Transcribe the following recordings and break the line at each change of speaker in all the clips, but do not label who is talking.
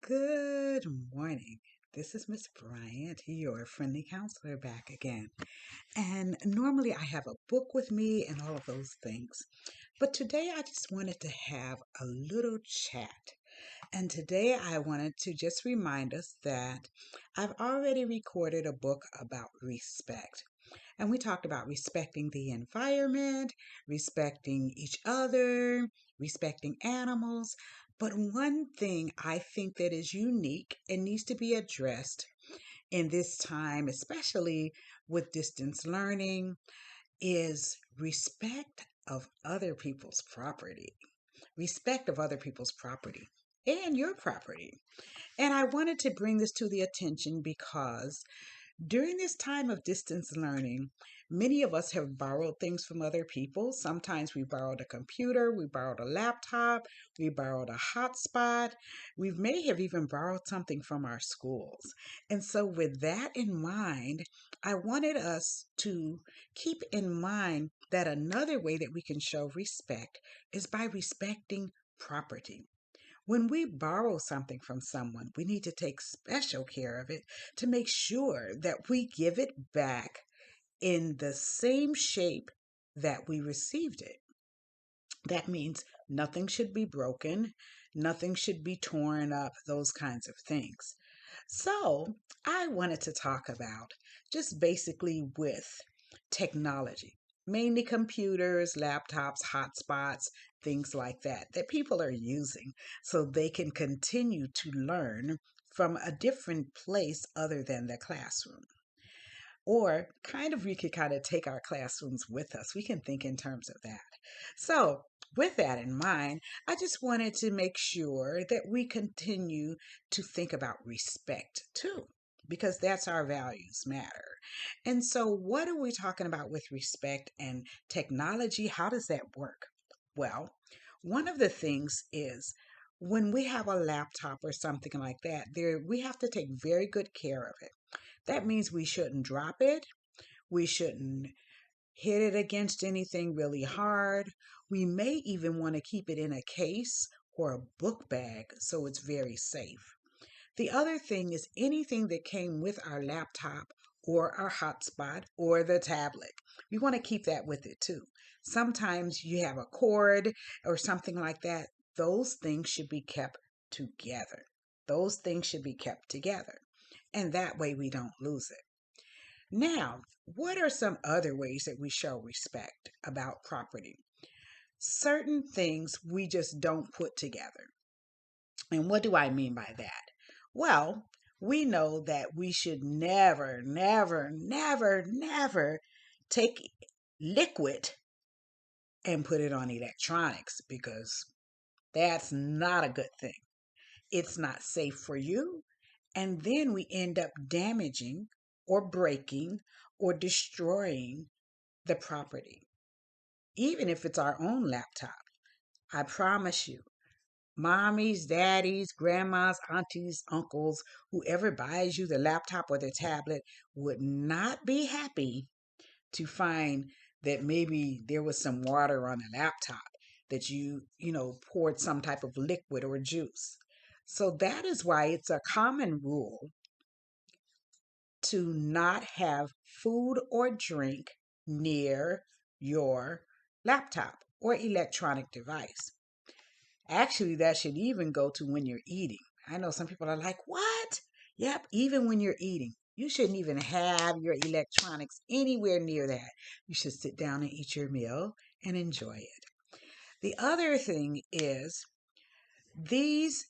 Good morning. This is Miss Bryant, your friendly counselor, back again. And normally I have a book with me and all of those things. But today I just wanted to have a little chat. And today I wanted to just remind us that I've already recorded a book about respect. And we talked about respecting the environment, respecting each other, respecting animals. But one thing I think that is unique and needs to be addressed in this time, especially with distance learning, is respect of other people's property. Respect of other people's property and your property. And I wanted to bring this to the attention because during this time of distance learning, many of us have borrowed things from other people. Sometimes we borrowed a computer, we borrowed a laptop, we borrowed a hotspot. We may have even borrowed something from our schools. And so, with that in mind, I wanted us to keep in mind that another way that we can show respect is by respecting property. When we borrow something from someone, we need to take special care of it to make sure that we give it back in the same shape that we received it. That means nothing should be broken, nothing should be torn up, those kinds of things. So, I wanted to talk about just basically with technology, mainly computers, laptops, hotspots, things like that, that people are using so they can continue to learn from a different place other than the classroom. Or we could kind of take our classrooms with us. We can think in terms of that. So, with that in mind, I just wanted to make sure that we continue to think about respect too, because that's our values matter. And so, what are we talking about with respect and technology? How does that work? Well, one of the things is when we have a laptop or something like that, there we have to take very good care of it. That means we shouldn't drop it. We shouldn't hit it against anything really hard. We may even want to keep it in a case or a book bag so it's very safe. The other thing is anything that came with our laptop or our hotspot or the tablet. We want to keep that with it too. Sometimes you have a cord or something like that. Those things should be kept together. Those things should be kept together. And that way we don't lose it. Now, what are some other ways that we show respect about property? Certain things we just don't put together. And what do I mean by that? Well, we know that we should never, never, never, never take liquid and put it on electronics because that's not a good thing. It's not safe for you. And then we end up damaging or breaking or destroying the property, even if it's our own laptop. I promise you, mommies, daddies, grandmas, aunties, uncles, whoever buys you the laptop or the tablet would not be happy to find that maybe there was some water on the laptop that poured some type of liquid or juice. So that is why it's a common rule to not have food or drink near your laptop or electronic device. Actually, that should even go to when you're eating. I know some people are like, what? Yep, even when you're eating. You shouldn't even have your electronics anywhere near that. You should sit down and eat your meal and enjoy it. The other thing is these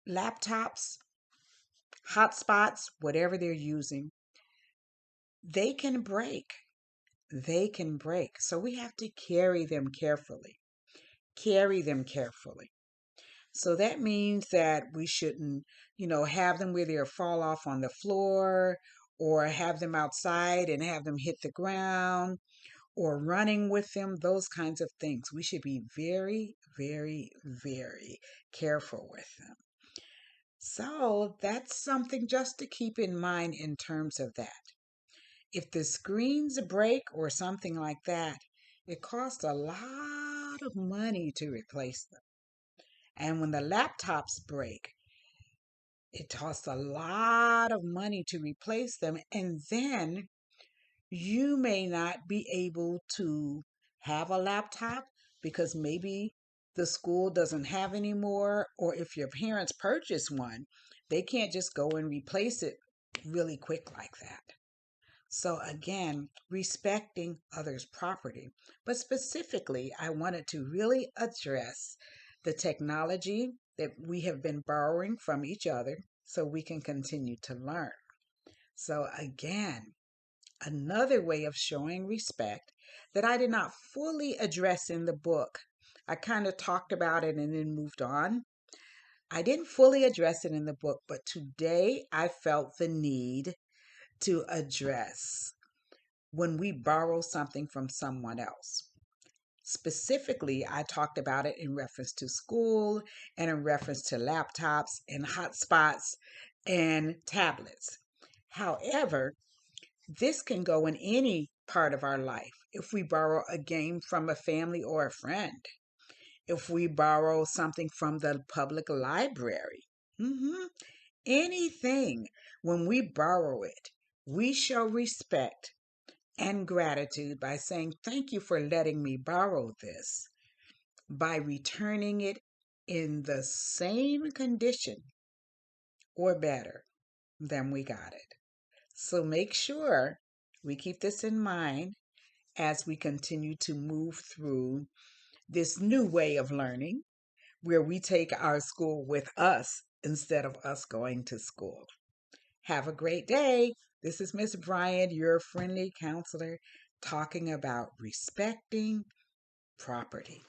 laptops, hotspots, whatever they're using, they can break. They can break. So we have to carry them carefully. Carry them carefully. So that means that we shouldn't, have them where they'll fall off on the floor or have them outside and have them hit the ground or running with them, those kinds of things. We should be very, very, very careful with them. So that's something just to keep in mind in terms of that. If the screens break or something like that, it costs a lot of money to replace them. And when the laptops break, it costs a lot of money to replace them. And then you may not be able to have a laptop because maybe the school doesn't have any more, or if your parents purchase one, they can't just go and replace it really quick like that. So, again, respecting others' property. But specifically, I wanted to really address the technology that we have been borrowing from each other so we can continue to learn. So, again, another way of showing respect that I did not fully address in the book. I kind of talked about it and then moved on. I didn't fully address it in the book, but today I felt the need to address when we borrow something from someone else. Specifically, I talked about it in reference to school and in reference to laptops and hotspots and tablets. However, this can go in any part of our life. If we borrow a game from a family or a friend, if we borrow something from the public library, mhm, anything, when we borrow it, we show respect and gratitude by saying, "Thank you for letting me borrow this," by returning it in the same condition or better than we got it. So make sure we keep this in mind as we continue to move through this new way of learning where we take our school with us instead of us going to school. Have a great day. This is Miss Bryant, your friendly counselor, talking about respecting property.